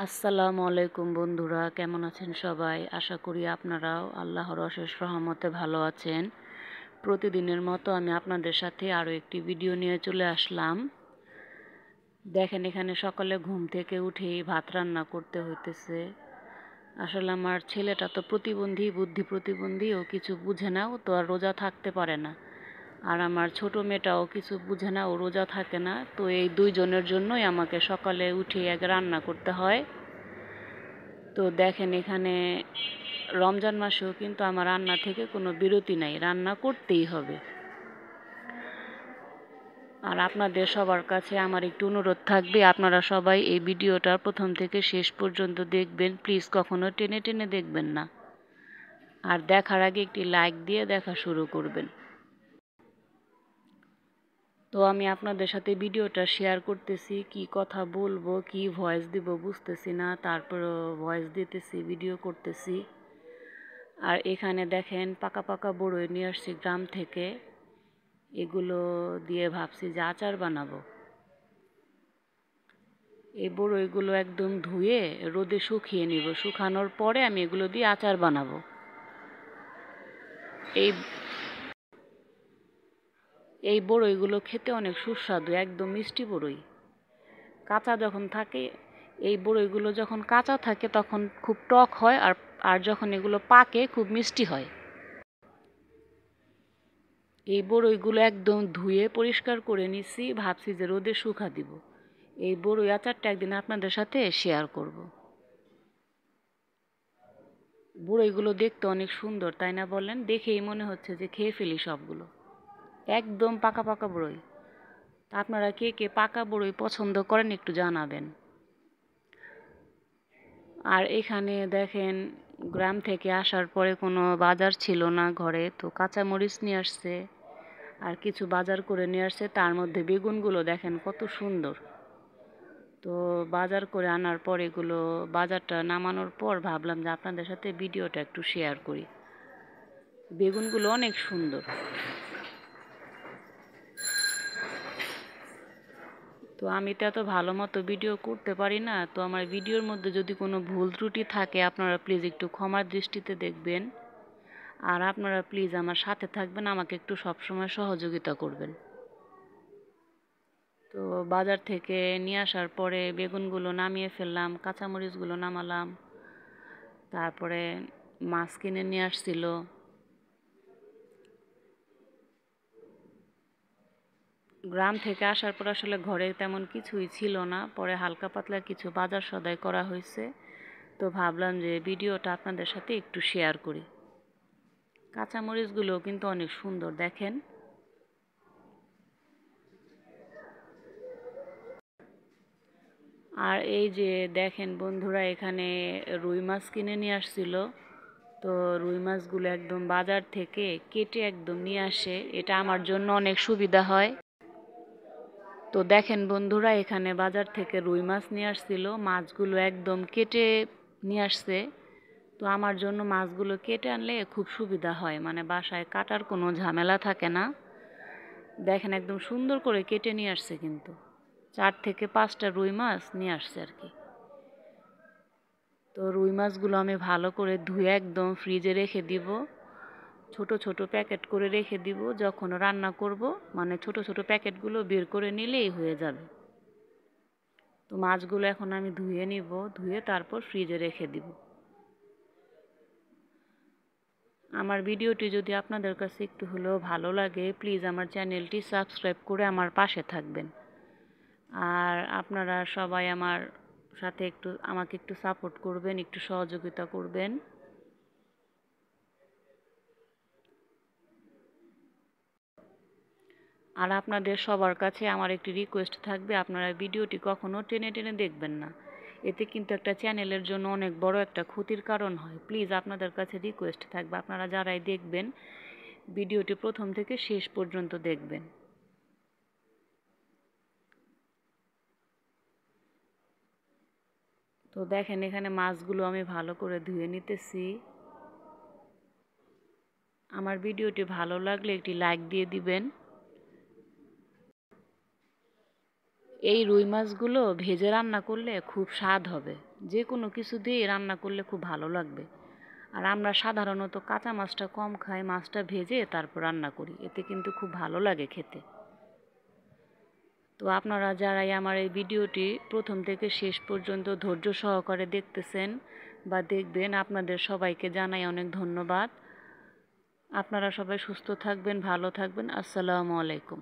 আসসালামু আলাইকুম বন্ধুরা, কেমন আছেন সবাই? আশা করি আপনারাও আল্লাহর অশেষ রহমতে ভালো আছেন। প্রতিদিনের মতো আমি আপনাদের সাথে আরও একটি ভিডিও নিয়ে চলে আসলাম। দেখেন, এখানে সকালে ঘুম থেকে উঠেই ভাত রান্না করতে হইতেছে। আসলে আমার ছেলেটা তো প্রতিবন্ধী, বুদ্ধি প্রতিবন্ধী, ও কিছু বুঝে না, ও তো আর রোজা থাকতে পারে না। আর আমার ছোট মেয়েটাও কিছু বুঝে না, ও রোজা থাকে না। তো এই দুইজনের জন্যই আমাকে সকালে উঠে আগে রান্না করতে হয়। তো দেখেন, এখানে রমজান মাসেও কিন্তু আমার রান্না থেকে কোনো বিরতি নাই, রান্না করতেই হবে। আর আপনাদের সবার কাছে আমার একটু অনুরোধ থাকবে, আপনারা সবাই এই ভিডিওটা প্রথম থেকে শেষ পর্যন্ত দেখবেন। প্লিজ কখনো টেনে টেনে দেখবেন না। আর দেখার আগে একটি লাইক দিয়ে দেখা শুরু করবেন। তো আমি আপনাদের সাথে ভিডিওটা শেয়ার করতেছি, কি কথা বলবো, কি ভয়েস দিব বুঝতেছি না, তারপরও ভয়েস দিতেছি, ভিডিও করতেছি। আর এখানে দেখেন পাকা পাকা বড়ই নিয়ে আসছি গ্রাম থেকে। এগুলো দিয়ে ভাবছি যে আচার বানাবো। এই বড়ইগুলো একদম ধুয়ে রোদে শুকিয়ে নিব, শুকানোর পরে আমি এগুলো দিয়ে আচার বানাবো। এই এই বড়ইগুলো খেতে অনেক সুস্বাদু, একদম মিষ্টি বড়ই। কাঁচা যখন থাকে, এই বড়ইগুলো যখন কাঁচা থাকে তখন খুব টক হয়, আর আর যখন এগুলো পাকে খুব মিষ্টি হয়। এই বড়ইগুলো একদম ধুয়ে পরিষ্কার করে নিছি, ভাবছি যে রোদে শুকা দিব। এই বড়ই আচারটা একদিন আপনাদের সাথে শেয়ার করব। বড়ইগুলো দেখতে অনেক সুন্দর, তাই না বলেন? দেখেই মনে হচ্ছে যে খেয়ে ফেলি সবগুলো। একদম পাকা পাকা বড়ই। আপনারা কে কে পাকা বড়ই পছন্দ করেন একটু জানাবেন। আর এখানে দেখেন, গ্রাম থেকে আসার পরে কোনো বাজার ছিল না ঘরে, তো কাঁচামরিচ নিয়ে আসছে আর কিছু বাজার করে নিয়ে আসছে। তার মধ্যে বেগুনগুলো দেখেন কত সুন্দর। তো বাজার করে আনার পর এগুলো বাজারটা নামানোর পর ভাবলাম যে আপনাদের সাথে ভিডিওটা একটু শেয়ার করি। বেগুনগুলো অনেক সুন্দর। তো আমি তো এত ভালো মতো ভিডিও করতে পারি না, তো আমার ভিডিওর মধ্যে যদি কোনো ভুল ত্রুটি থাকে আপনারা প্লিজ একটু ক্ষমার দৃষ্টিতে দেখবেন। আর আপনারা প্লিজ আমার সাথে থাকবেন, আমাকে একটু সবসময় সহযোগিতা করবেন। তো বাজার থেকে নিয়ে আসার পরে বেগুনগুলো নামিয়ে ফেললাম, কাঁচামরিচগুলো নামালাম, তারপরে মাছ কিনে নিয়ে আসছিল। গ্রাম থেকে আসার পর আসলে ঘরে তেমন কিছুই ছিল না, পরে হালকা পাতলা কিছু বাজার সদাই করা হয়েছে। তো ভাবলাম যে ভিডিওটা আপনাদের সাথে একটু শেয়ার করি। কাঁচামরিচগুলোও কিন্তু অনেক সুন্দর দেখেন। আর এই যে দেখেন বন্ধুরা, এখানে রুই মাছ কিনে নিয়ে আসছিল। তো রুই মাছগুলো একদম বাজার থেকে কেটে একদম নিয়ে আসে, এটা আমার জন্য অনেক সুবিধা হয়। তো দেখেন বন্ধুরা, এখানে বাজার থেকে রুই মাছ নিয়ে আসছিল, মাছগুলো একদম কেটে নিয়ে আসছে। তো আমার জন্য মাছগুলো কেটে আনলে খুব সুবিধা হয়, মানে বাসায় কাটার কোনো ঝামেলা থাকে না। দেখেন একদম সুন্দর করে কেটে নিয়ে আসছে, কিন্তু 4 থেকে 5টা রুই মাছ নিয়ে আসছে আর কি। তো রুই মাছগুলো আমি ভালো করে ধুয়ে একদম ফ্রিজে রেখে দিব, ছোট ছোট প্যাকেট করে রেখে দিব। যখন রান্না করব, মানে ছোট ছোট প্যাকেটগুলো বের করে নিলেই হয়ে যাবে। তো মাছগুলো এখন আমি ধুয়ে নিব, ধুয়ে তারপর ফ্রিজে রেখে দিব। আমার ভিডিওটি যদি আপনাদের কাছে একটু হলেও ভালো লাগে, প্লিজ আমার চ্যানেলটি সাবস্ক্রাইব করে আমার পাশে থাকবেন। আর আপনারা সবাই আমার সাথে আমাকে একটু সাপোর্ট করবেন, একটু সহযোগিতা করবেন। আর আপনাদের সবার কাছে আমার একটি রিকোয়েস্ট থাকবে, আপনারা ভিডিওটি কখনো টেনে টেনে দেখবেন না। এতে কিন্তু একটা চ্যানেলের জন্য অনেক বড় একটা ক্ষতির কারণ হয়। প্লিজ আপনাদের কাছে রিকোয়েস্ট থাকবে, আপনারা যারাই দেখবেন ভিডিওটি প্রথম থেকে শেষ পর্যন্ত দেখবেন। তো দেখেন, এখানে মাছগুলো আমি ভালো করে ধুয়ে নিতেছি। আমার ভিডিওটি ভালো লাগলে একটি লাইক দিয়ে দিবেন। এই রুই মাছগুলো ভেজে রান্না করলে খুব স্বাদ হবে, যে কোনো কিছু দিয়ে রান্না করলে খুব ভালো লাগবে। আর আমরা সাধারণত কাঁচা মাছটা কম খাই, মাছটা ভেজে তারপর রান্না করি, এতে কিন্তু খুব ভালো লাগে খেতে। তো আপনারা যারাই আমার এই ভিডিওটি প্রথম থেকে শেষ পর্যন্ত ধৈর্য সহকারে দেখতেছেন বা দেখবেন, আপনাদের সবাইকে জানাই অনেক ধন্যবাদ। আপনারা সবাই সুস্থ থাকবেন, ভালো থাকবেন। আসসালামু আলাইকুম।